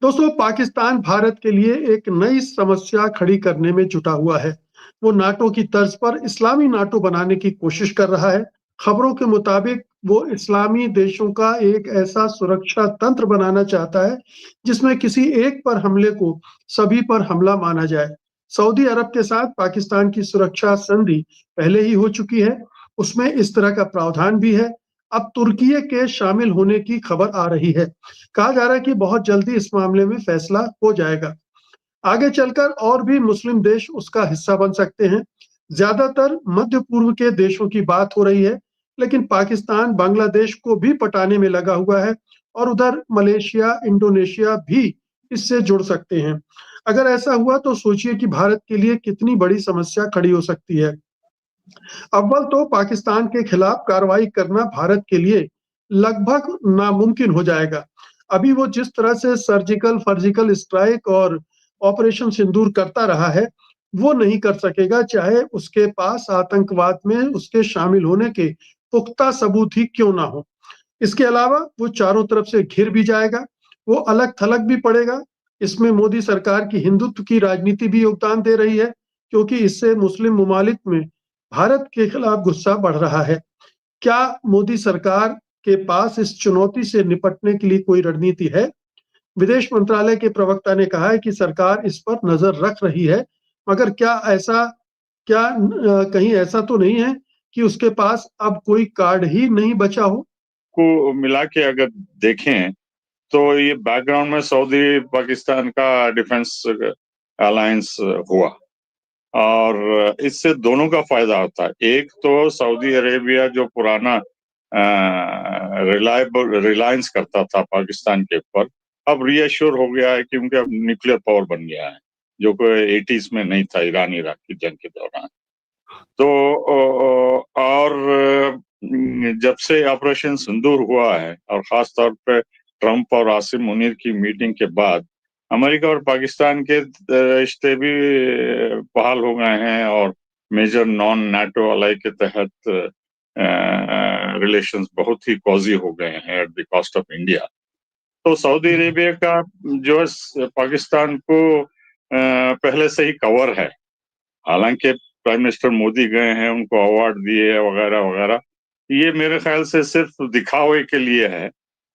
दोस्तों, पाकिस्तान भारत के लिए एक नई समस्या खड़ी करने में जुटा हुआ है। वो नाटो की तर्ज पर इस्लामी नाटो बनाने की कोशिश कर रहा है। खबरों के मुताबिक वो इस्लामी देशों का एक ऐसा सुरक्षा तंत्र बनाना चाहता है जिसमें किसी एक पर हमले को सभी पर हमला माना जाए। सऊदी अरब के साथ पाकिस्तान की सुरक्षा संधि पहले ही हो चुकी है, उसमें इस तरह का प्रावधान भी है। अब तुर्की के शामिल होने की खबर आ रही है। कहा जा रहा है कि बहुत जल्दी इस मामले में फैसला हो जाएगा। आगे चलकर और भी मुस्लिम देश उसका हिस्सा बन सकते हैं। ज्यादातर मध्य पूर्व के देशों की बात हो रही है, लेकिन पाकिस्तान बांग्लादेश को भी पटाने में लगा हुआ है और उधर मलेशिया, इंडोनेशिया भी इससे जुड़ सकते हैं। अगर ऐसा हुआ तो सोचिए कि भारत के लिए कितनी बड़ी समस्या खड़ी हो सकती है। अव्वल तो पाकिस्तान के खिलाफ कार्रवाई करना भारत के लिए लगभग नामुमकिन हो जाएगा। अभी वो जिस तरह से सर्जिकल स्ट्राइक और ऑपरेशन सिंदूर करता रहा है, वो नहीं कर सकेगा, चाहे उसके पास आतंकवाद में उसके शामिल होने के पुख्ता सबूत ही क्यों ना हो। इसके अलावा वो चारों तरफ से घिर भी जाएगा, वो अलग थलग भी पड़ेगा। इसमें मोदी सरकार की हिंदुत्व की राजनीति भी योगदान दे रही है, क्योंकि इससे मुस्लिम ममालिक में भारत के खिलाफ गुस्सा बढ़ रहा है। क्या मोदी सरकार के पास इस चुनौती से निपटने के लिए कोई रणनीति है? विदेश मंत्रालय के प्रवक्ता ने कहा है कि सरकार इस पर नजर रख रही है, मगर कहीं ऐसा तो नहीं है कि उसके पास अब कोई कार्ड ही नहीं बचा हो? को मिला के अगर देखें तो ये बैकग्राउंड में सऊदी पाकिस्तान का डिफेंस अलायंस हुआ और इससे दोनों का फायदा होता है। एक तो सऊदी अरेबिया जो पुराना रिलायंस करता था पाकिस्तान के ऊपर, अब रीअश्योर हो गया है क्योंकि अब न्यूक्लियर पावर बन गया है, जो कि 80s में नहीं था ईरान इराक की जंग के दौरान। तो और जब से ऑपरेशन सिंदूर हुआ है और खास तौर पे ट्रंप और आसिम मुनीर की मीटिंग के बाद अमेरिका और पाकिस्तान के रिश्ते भी बहाल हो गए हैं और मेजर नॉन नाटो अलाई के तहत रिलेशंस बहुत ही कॉजी हो गए हैं at the cost of India. तो सऊदी अरेबिया का जो है पाकिस्तान को पहले से ही कवर है। हालांकि प्राइम मिनिस्टर मोदी गए हैं, उनको अवार्ड दिए वगैरह वगैरह, ये मेरे ख्याल से सिर्फ दिखावे के लिए है,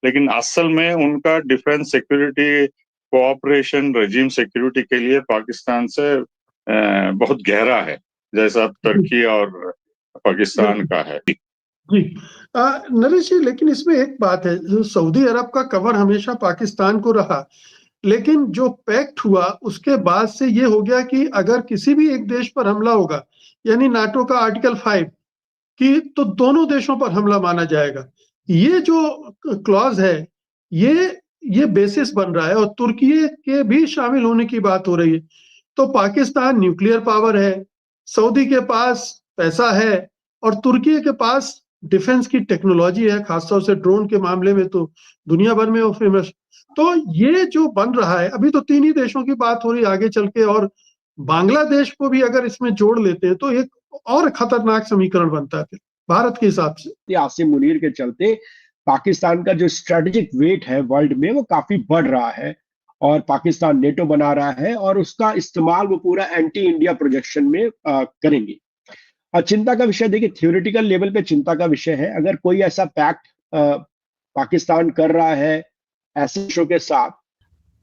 लेकिन असल में उनका defence security cooperation regime security के लिए पाकिस्तान से बहुत गहरा है, जैसा तुर्की और पाकिस्तान का है। जी, नरेश जी, लेकिन इसमें एक बात है, सऊदी अरब का कवर हमेशा पाकिस्तान को रहा, लेकिन जो पैक्ट हुआ उसके बाद से ये हो गया कि अगर किसी भी एक देश पर हमला होगा, यानी नाटो का आर्टिकल 5 कि तो दोनों देशों पर हमला माना जाएगा। ये जो क्लॉज है, ये बेसिस बन रहा है और तुर्की के भी शामिल होने की बात हो रही है। तो पाकिस्तान न्यूक्लियर पावर है, सऊदी के पास पैसा है और तुर्की के पास डिफेंस की टेक्नोलॉजी है, खासतौर से ड्रोन के मामले में तो दुनिया भर में वो फेमस। तो ये जो बन रहा है, अभी तो तीन ही देशों की बात हो रही है, आगे चल के और बांग्लादेश को भी अगर इसमें जोड़ लेते हैं तो एक और खतरनाक समीकरण बनता है फिर भारत के हिसाब से। आसिम मुनीर के चलते पाकिस्तान का जो स्ट्रेटेजिक वेट है वर्ल्ड में वो काफी बढ़ रहा है और पाकिस्तान नेटो बना रहा है और उसका इस्तेमाल वो पूरा एंटी इंडिया प्रोजेक्शन में करेंगे। और चिंता का विषय देखिए, थियोरिटिकल लेवल पे चिंता का विषय है, अगर कोई ऐसा पैक्ट पाकिस्तान कर रहा है ऐसे देशों के साथ।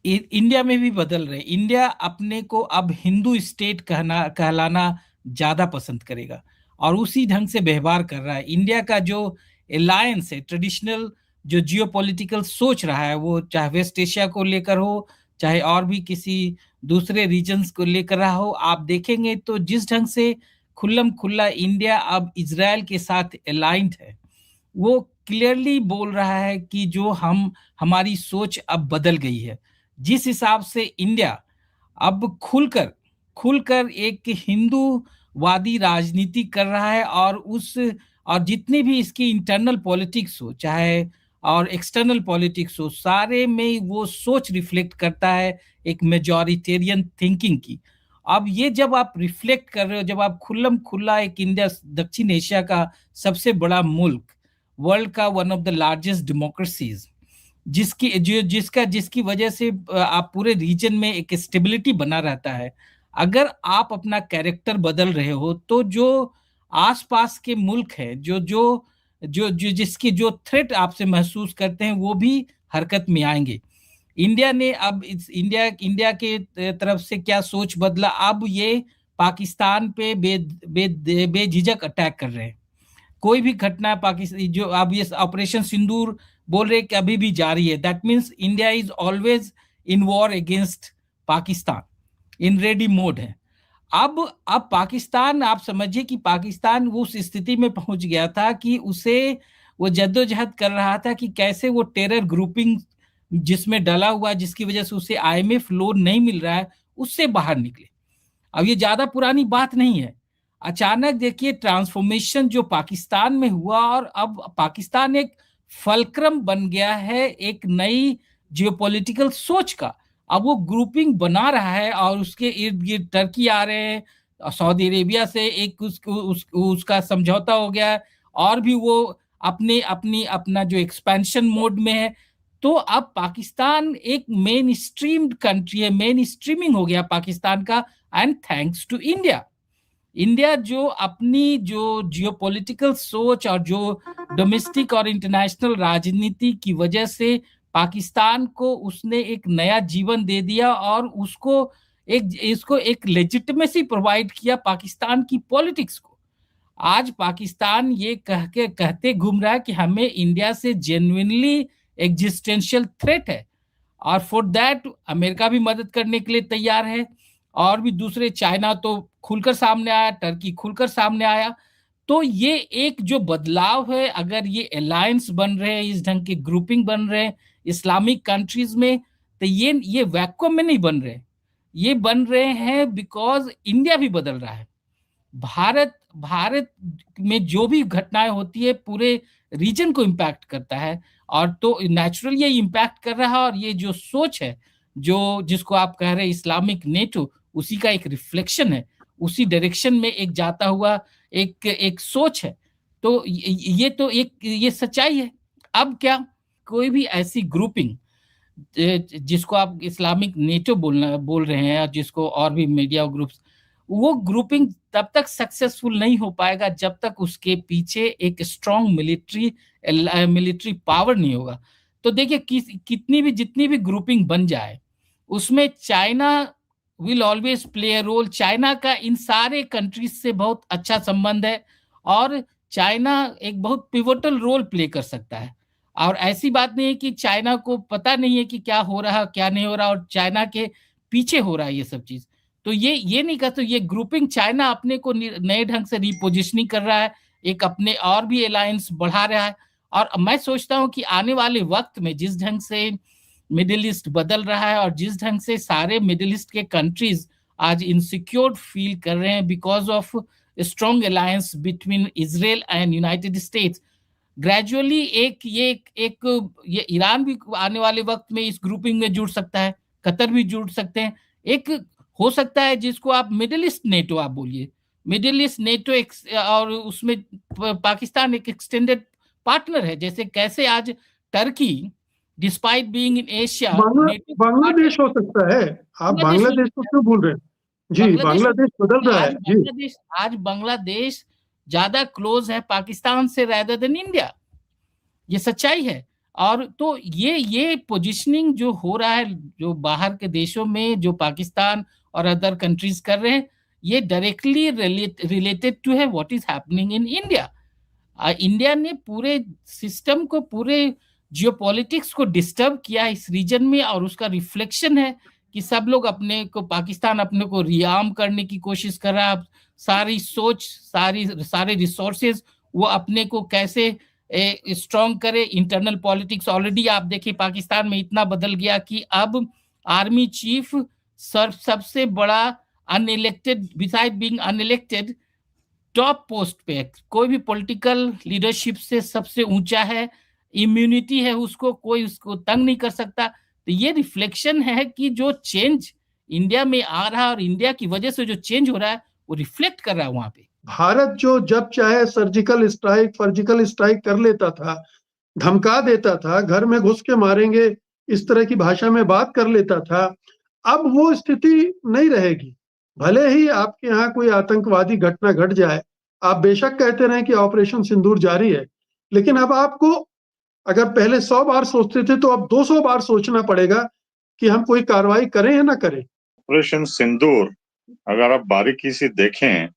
इंडिया में भी बदल रहे। इंडिया अपने को अब हिंदू स्टेट कहलाना ज्यादा पसंद करेगा और उसी ढंग से व्यवहार कर रहा है। इंडिया का जो अलायंस है, ट्रेडिशनल जो जियोपॉलिटिकल सोच रहा है, वो चाहे वेस्ट एशिया को लेकर हो, चाहे और भी किसी दूसरे रीजन्स को लेकर रहा हो, आप देखेंगे तो जिस ढंग से खुल्लम खुल्ला इंडिया अब इजराइल के साथ अलाइंड है, वो क्लियरली बोल रहा है कि जो हमारी सोच अब बदल गई है। जिस हिसाब से इंडिया अब खुलकर एक हिंदूवादी राजनीति कर रहा है और जितनी भी इसकी इंटरनल पॉलिटिक्स हो चाहे और एक्सटर्नल पॉलिटिक्स हो, सारे में वो सोच रिफ्लेक्ट करता है एक मेजॉरिटेरियन थिंकिंग की। अब ये जब आप रिफ्लेक्ट कर रहे हो, जब आप खुल्लम खुल्ला एक इंडिया दक्षिण एशिया का सबसे बड़ा मुल्क, वर्ल्ड का one of the largest democracies, जिसकी वजह से आप पूरे रीजन में एक स्टेबिलिटी बना रहता है। अगर आप अपना कैरेक्टर बदल रहे हो तो जो आसपास के मुल्क हैं, जो जिसकी जो थ्रेट आपसे महसूस करते हैं, वो भी हरकत में आएंगे। इंडिया ने अब इंडिया के तरफ से क्या सोच बदला, अब ये पाकिस्तान पे बेझिझक अटैक कर रहे हैं। कोई भी घटना पाकिस्तान जो अब ये ऑपरेशन सिंदूर बोल रहे कि अभी भी जारी है, that means India is always in war against Pakistan, in ready mode है। अब पाकिस्तान, आप समझिए कि पाकिस्तान उस स्थिति में पहुंच गया था कि उसे वो जद्दोजहद कर रहा था कि कैसे वो टेरर ग्रुपिंग जिसमें डला हुआ, जिसकी वजह से उसे IMF लोन नहीं मिल रहा है, उससे बाहर निकले। अब ये ज्यादा पुरानी बात नहीं है। अचानक देखिए ट्रांसफॉर्मेशन जो पाकिस्तान में हुआ, और अब पाकिस्तान एक फलक्रम बन गया है एक नई जियोपॉलिटिकल सोच का। अब वो ग्रुपिंग बना रहा है और उसके इर्द गिर्द टर्की आ रहे हैं, सऊदी अरेबिया से एक उसका समझौता हो गया है, और भी वो अपना जो एक्सपेंशन मोड में है। तो अब पाकिस्तान एक मेन स्ट्रीम्ड कंट्री है, मेन स्ट्रीमिंग हो गया पाकिस्तान का, एंड थैंक्स टू इंडिया जो अपनी जो जियोपॉलिटिकल सोच और जो डोमेस्टिक और इंटरनेशनल राजनीति की वजह से पाकिस्तान को उसने एक नया जीवन दे दिया, और इसको एक लेजिटिमेसी प्रोवाइड किया पाकिस्तान की पॉलिटिक्स को। आज पाकिस्तान ये कहते घूम रहा है कि हमें इंडिया से जेन्युइनली एग्जिस्टेंशियल थ्रेट है, और फॉर दैट अमेरिका भी मदद करने के लिए तैयार है, और भी दूसरे, चाइना तो खुलकर सामने आया, टर्की खुलकर सामने आया। तो ये एक जो बदलाव है, अगर ये अलायंस बन रहे हैं, इस ढंग के ग्रुपिंग बन रहे हैं इस्लामिक कंट्रीज में, तो ये वैक्यूम में नहीं बन रहे, ये बन रहे हैं बिकॉज इंडिया भी बदल रहा है। भारत में जो भी घटनाएं होती है पूरे रीजन को इम्पैक्ट करता है, और तो नेचुरल ये इम्पैक्ट कर रहा है। और ये जो सोच है, जिसको आप कह रहे हैं इस्लामिक नेटो, उसी का एक रिफ्लेक्शन है, उसी डायरेक्शन में एक जाता हुआ एक सोच है। तो ये सच्चाई है। अब क्या कोई भी ऐसी ग्रुपिंग जिसको आप इस्लामिक नेटो बोल रहे हैं, और जिसको और भी मीडिया ग्रुप्स, वो ग्रुपिंग तब तक सक्सेसफुल नहीं हो पाएगा जब तक उसके पीछे एक स्ट्रॉन्ग मिलिट्री पावर नहीं होगा। तो देखिए जितनी भी ग्रुपिंग बन जाए, उसमें China will always play a role. China का इन सारे कंट्रीज से बहुत अच्छा संबंध है, और चाइना एक बहुत पिवोटल रोल प्ले कर सकता है। और ऐसी बात नहीं है कि चाइना को पता नहीं है कि क्या हो रहा क्या नहीं हो रहा, और चाइना के पीछे हो रहा है ये सब चीज। तो ये नहीं कहते, ये ग्रुपिंग चाइना अपने को नए ढंग से रिपोजिशनिंग कर रहा है, एक अपने और भी अलायंस बढ़ा रहा है। और मैं सोचता हूं कि आने वाले वक्त में जिस ढंग से मिडिल ईस्ट बदल रहा है, और जिस ढंग से सारे मिडिल ईस्ट के कंट्रीज आज इनसिक्योर फील कर रहे हैं because of strong alliance between Israel and United states, gradually ये ईरान भी आने वाले वक्त में इस ग्रुपिंग में जुड़ सकता है, कतर भी जुड़ सकते हैं। एक हो सकता है जिसको आप मिडिल ईस्ट नेटो आप बोलिए, मिडिल ईस्ट नेटो और उसमें पाकिस्तान एक एक्सटेंडेड पार्टनर है। जैसे कैसे आज Turkey despite being in Asia, Bangladesh हो सकता है। आप बांग्लादेश को क्यों भूल रहे हैं? जी, बांग्लादेश बदल रहा है। आज बांग्लादेश ज्यादा क्लोज है पाकिस्तान से रेदर देन इंडिया, ये सच्चाई है। और तो ये पोजीशनिंग जो हो रहा है, जो बाहर के देशों में जो पाकिस्तान और अदर कंट्रीज कर रहे हैं, ये डायरेक्टली रिलेटेड टू है what is happening in India. India ने पूरे सिस्टम को, पूरे जियोपॉलिटिक्स को डिस्टर्ब किया इस रीजन में, और उसका रिफ्लेक्शन है कि सब लोग पाकिस्तान अपने को रिआर्म करने की कोशिश कर रहा है। सारी सोच, सारे रिसोर्सेज वो अपने को कैसे स्ट्रॉन्ग करे। इंटरनल पॉलिटिक्स ऑलरेडी आप देखिए पाकिस्तान में इतना बदल गया कि अब आर्मी चीफ सबसे बड़ा unelected, beside being unelected, top post पे, कोई भी पॉलिटिकल लीडरशिप से सबसे ऊंचा है, इम्यूनिटी है उसको, कोई उसको तंग नहीं कर सकता। तो ये रिफ्लेक्शन है कि जो चेंज इंडिया में आ रहा है, और इंडिया की वजह से जो चेंज हो रहा है, वो रिफ्लेक्ट कर रहा है वहां पे। भारत जो जब चाहे सर्जिकल स्ट्राइक कर लेता था, धमका देता था, घर में घुस के मारेंगे, इस तरह की भाषा में बात कर लेता था, अब वो स्थिति नहीं रहेगी। भले ही आपके यहाँ कोई आतंकवादी घटना घट जाए, आप बेशक कहते रहें कि ऑपरेशन सिंदूर जारी है, लेकिन अब आपको अगर पहले 100 बार सोचते थे तो अब 200 बार सोचना पड़ेगा कि हम कोई कार्रवाई करें या ना करें। ऑपरेशन सिंदूर अगर आप बारीकी से देखें,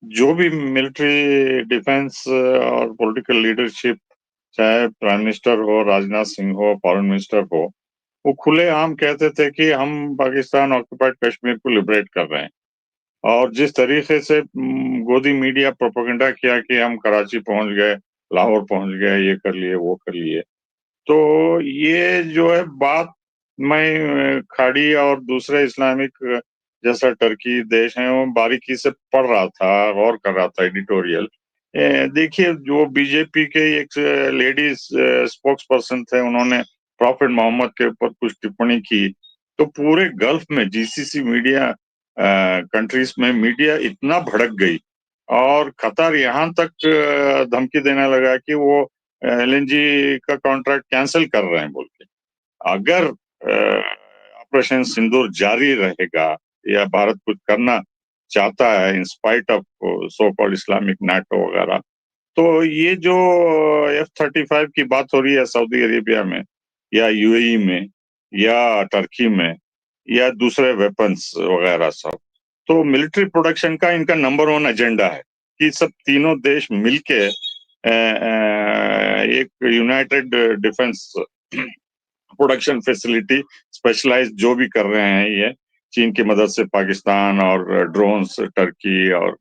जो भी मिलिट्री डिफेंस और पॉलिटिकल लीडरशिप, चाहे प्राइम मिनिस्टर हो, राजनाथ सिंह हो, फॉरेन मिनिस्टर हो, वो खुलेआम कहते थे कि हम पाकिस्तान ऑक्युपाइड कश्मीर को लिबरेट कर रहे हैं। और जिस तरीके से गोदी मीडिया प्रोपेगेंडा किया कि हम कराची पहुंच गए, लाहौर पहुंच गए, ये कर लिए, वो कर लिए, तो ये जो है बात मैं खाड़ी और दूसरे इस्लामिक जैसा टर्की देश है वो बारीकी से पढ़ रहा था, गौर कर रहा था एडिटोरियल। देखिए, जो बीजेपी के एक लेडीज स्पोक्स पर्सन थे, उन्होंने प्रॉफिट मोहम्मद के ऊपर कुछ टिप्पणी की, तो पूरे गल्फ में जीसीसी मीडिया कंट्रीज में मीडिया इतना भड़क गई और कतर यहाँ तक धमकी देने लगा कि वो एलएनजी का कॉन्ट्रैक्ट कैंसिल कर रहे हैं बोल के। अगर ऑपरेशन सिंदूर जारी रहेगा या भारत कुछ करना चाहता है in spite of so called Islamic NATO वगैरह, तो ये जो F-35 की बात हो रही है सऊदी अरेबिया में या यूएई में या टर्की में या दूसरे वेपन्स वगैरह सब, तो मिलिट्री प्रोडक्शन का इनका नंबर 1 एजेंडा है कि सब तीनों देश मिलके एक united defence production facility specialise जो भी कर रहे हैं, ये चीन की मदद से पाकिस्तान और ड्रोन्स टर्की और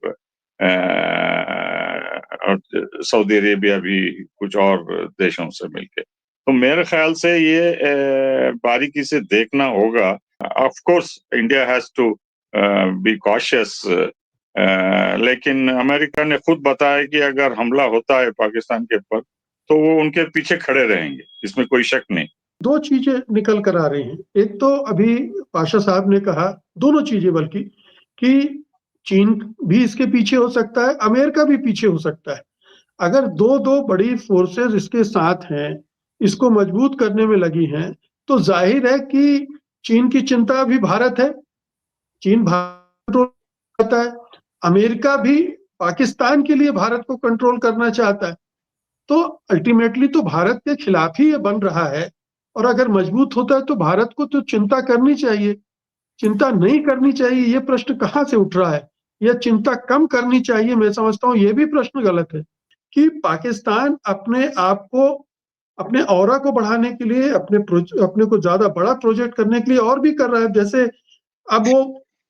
सऊदी अरेबिया भी कुछ और देशों से मिलके। तो मेरे ख्याल से ये बारीकी से देखना होगा। Of course India has to be cautious, लेकिन अमेरिका ने खुद बताया कि अगर हमला होता है पाकिस्तान के ऊपर तो वो उनके पीछे खड़े रहेंगे, इसमें कोई शक नहीं। 2 चीजें निकल कर आ रही हैं। एक तो अभी पाशा साहब ने कहा, दोनों चीजें बल्कि, कि चीन भी इसके पीछे हो सकता है, अमेरिका भी पीछे हो सकता है। अगर दो बड़ी फोर्सेस इसके साथ हैं, इसको मजबूत करने में लगी हैं, तो जाहिर है कि चीन की चिंता भी भारत है। चीन भारत को चाहता है, अमेरिका भी पाकिस्तान के लिए भारत को कंट्रोल करना चाहता है। तो अल्टीमेटली तो भारत के खिलाफ ही ये बन रहा है। और अगर मजबूत होता है तो भारत को तो चिंता करनी चाहिए, चिंता नहीं करनी चाहिए, ये प्रश्न कहाँ से उठ रहा है? या चिंता कम करनी चाहिए, मैं समझता हूँ ये भी प्रश्न गलत है कि पाकिस्तान अपने आप को, अपने ऑरा को बढ़ाने के लिए, अपने को ज्यादा बड़ा प्रोजेक्ट करने के लिए और भी कर रहा है। जैसे अब वो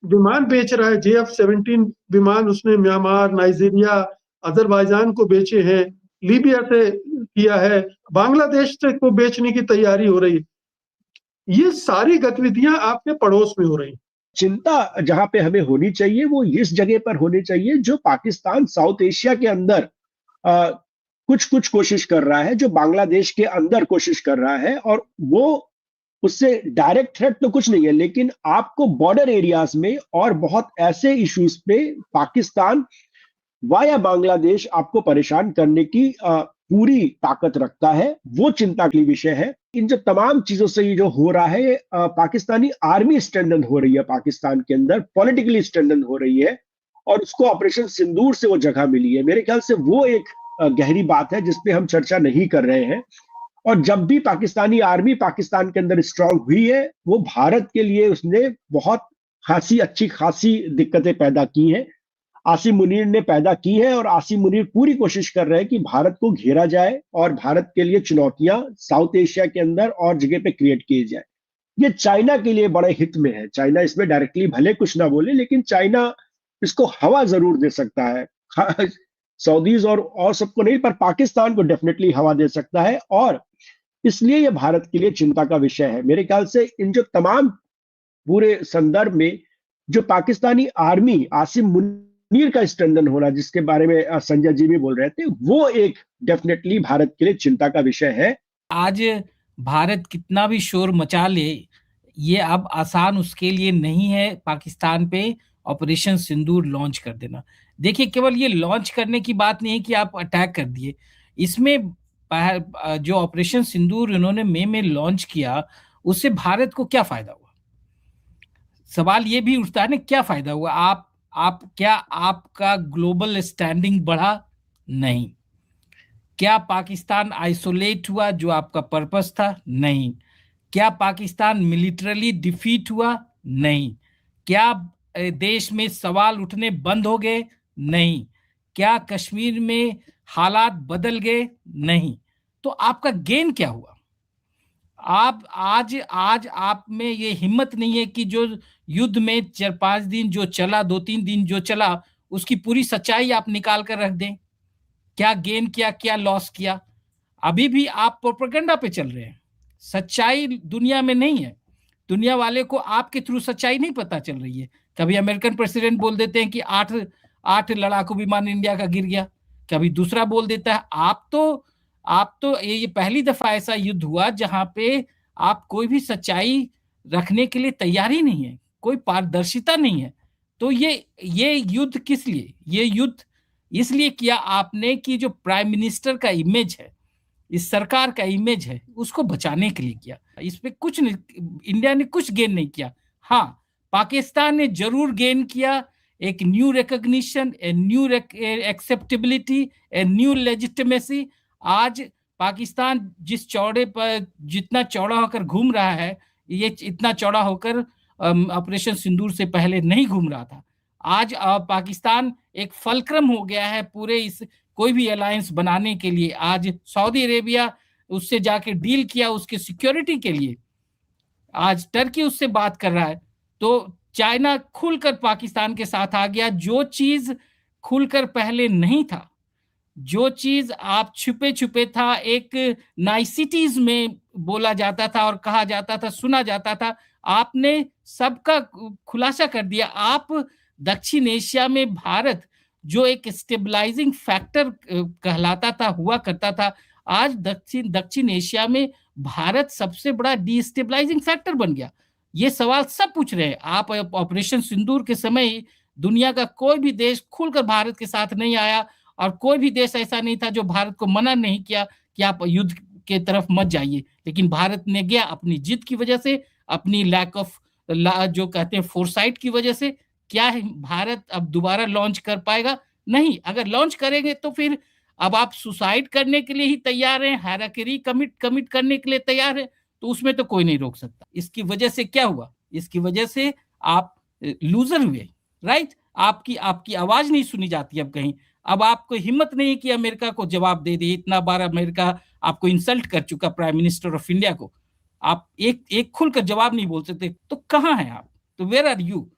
विमान बेच रहा है, JF-17 विमान उसने म्यांमार, नाइजीरिया, अजरबैजान को बेचे हैं, लीबिया से किया है, बांग्लादेश से को बेचने की तैयारी हो रही है। ये सारी गतिविधियां आपके पड़ोस में हो रही हैं। चिंता जहां पे हमें होनी चाहिए वो इस जगह पर होनी चाहिए जो पाकिस्तान साउथ एशिया के अंदर कुछ कुछ कोशिश कर रहा है, जो बांग्लादेश के अंदर कोशिश कर रहा है, और वो उससे डायरेक्ट थ्रेट तो कुछ नहीं है, लेकिन आपको बॉर्डर एरियाज में और बहुत ऐसे इश्यूज पे पाकिस्तान वाया बांग्लादेश आपको परेशान करने की पूरी ताकत रखता है। वो चिंता की विषय है। इन जो तमाम चीजों से ये जो हो रहा है, पाकिस्तानी आर्मी स्ट्रेंथन हो रही है, पाकिस्तान के अंदर पॉलिटिकली स्ट्रेंथन हो रही है, और उसको ऑपरेशन सिंदूर से वो जगह मिली है। मेरे ख्याल से वो एक गहरी बात है जिसपे हम चर्चा नहीं कर रहे हैं। और जब भी पाकिस्तानी आर्मी पाकिस्तान के अंदर स्ट्रांग हुई है, वो भारत के लिए उसने बहुत अच्छी खासी दिक्कतें पैदा की हैं। आसिम मुनीर ने पैदा की है, और आसिम मुनीर पूरी कोशिश कर रहे हैं कि भारत को घेरा जाए और भारत के लिए चुनौतियां साउथ एशिया के अंदर और जगह पे क्रिएट किए जाए। ये चाइना के लिए बड़े हित में है। चाइना इसमें डायरेक्टली भले कुछ ना बोले, लेकिन चाइना इसको हवा जरूर दे सकता है। सऊदीज और सबको नहीं, पर पाकिस्तान को डेफिनेटली हवा दे सकता है, और इसलिए यह भारत के लिए चिंता का विषय है। मेरे ख्याल से इन जो तमाम पूरे संदर्भ में जो पाकिस्तानी आर्मी, आसिम मुनीर का स्ट्रेंथन होना, जिसके बारे में संजय जी भी बोल रहे थे, वो एक डेफिनेटली भारत के लिए चिंता का विषय है। आज भारत कितना भी शोर मचा ले, ये अब आसान उसके लिए नहीं है पाकिस्तान पे ऑपरेशन सिंदूर लॉन्च कर देना। देखिए, केवल ये लॉन्च करने की बात नहीं है कि आप अटैक कर दिए, इसमें जो ऑपरेशन सिंदूर उन्होंने मई में लॉन्च किया, उससे भारत को क्या फायदा हुआ? सवाल ये भी उठता है ना, क्या फायदा हुआ? क्या आपका ग्लोबल स्टैंडिंग बढ़ा? नहीं। क्या पाकिस्तान आइसोलेट हुआ, जो आपका पर्पस था? नहीं। क्या पाकिस्तान मिलिटरली डिफीट हुआ? नहीं। क्या देश में सवाल उठने बंद हो गए? नहीं। क्या कश्मीर में हालात बदल गए? नहीं। तो आपका गेन क्या हुआ? आप आज आप में ये हिम्मत नहीं है कि जो युद्ध में 4-5 दिन जो चला, 2-3 दिन जो चला, उसकी पूरी सच्चाई आप निकाल कर रख दें। क्या गेन किया, क्या लॉस किया? अभी भी आप प्रोपेगेंडा पे चल रहे हैं। सच्चाई दुनिया में नहीं है। दुनिया वाले को आपके थ्रू सच्चाई नहीं पता चल रही है। कभी अमेरिकन प्रेसिडेंट बोल देते हैं कि 8 लड़ाकू विमान इंडिया का गिर गया, कभी दूसरा बोल देता है। आप तो ये पहली दफा ऐसा युद्ध हुआ जहां पे आप कोई भी सच्चाई रखने के लिए तैयार ही नहीं है, कोई पारदर्शिता नहीं है। तो ये युद्ध किस लिए? ये युद्ध इसलिए किया आपने कि जो प्राइम मिनिस्टर का इमेज है, इस सरकार का इमेज है, उसको बचाने के लिए किया। इस पे कुछ नहीं, इंडिया ने कुछ गेन नहीं किया। हाँ, पाकिस्तान ने जरूर गेन किया, एक new recognition, a new acceptability, a new legitimacy. आज पाकिस्तान जिस चौड़े पर, जितना चौड़ा होकर घूम रहा है, ये इतना चौड़ा होकर ऑपरेशन सिंदूर से पहले नहीं घूम रहा था। आज पाकिस्तान एक फलक्रम हो गया है पूरे इस कोई भी अलायंस बनाने के लिए। आज सऊदी अरेबिया उससे जाके डील किया उसके सिक्योरिटी के लिए, आज टर्की उससे बात कर रहा है। तो चाइना खुलकर पाकिस्तान के साथ आ गया, जो चीज खुलकर पहले नहीं था, जो चीज आप छुपे छुपे था, एक नाइसिटीज में बोला जाता था और कहा जाता था, सुना जाता था, आपने सबका खुलासा कर दिया। आप दक्षिण एशिया में भारत जो एक स्टेबलाइजिंग फैक्टर कहलाता था, हुआ करता था, आज दक्षिण एशिया में भारत सबसे बड़ा डिस्टेबलाइजिंग फैक्टर बन गया। ये सवाल सब पूछ रहे हैं। आप ऑपरेशन सिंदूर के समय दुनिया का कोई भी देश खुलकर भारत के साथ नहीं आया, और कोई भी देश ऐसा नहीं था जो भारत को मना नहीं किया कि आप युद्ध के तरफ मत जाइए। लेकिन भारत ने गया अपनी जिद की वजह से, अपनी लैक ऑफ जो कहते हैं फोरसाइट की वजह से। क्या है, भारत अब दोबारा लॉन्च कर पाएगा? नहीं। अगर लॉन्च करेंगे तो फिर अब आप सुसाइड करने के लिए ही तैयार हैं, हैराकरी कमिट करने के लिए तैयार है, तो उसमें तो कोई नहीं रोक सकता। इसकी वजह से क्या हुआ? इसकी वजह से आप लूजर हुए, राइट? आपकी आवाज नहीं सुनी जाती अब कहीं। अब आपको हिम्मत नहीं कि अमेरिका को जवाब दे दी। इतना बार अमेरिका आपको इंसल्ट कर चुका, प्राइम मिनिस्टर ऑफ इंडिया को। आप एक खुलकर जवाब नहीं बोल सकते, तो कहां हैं आप? तो वेयर आर यू?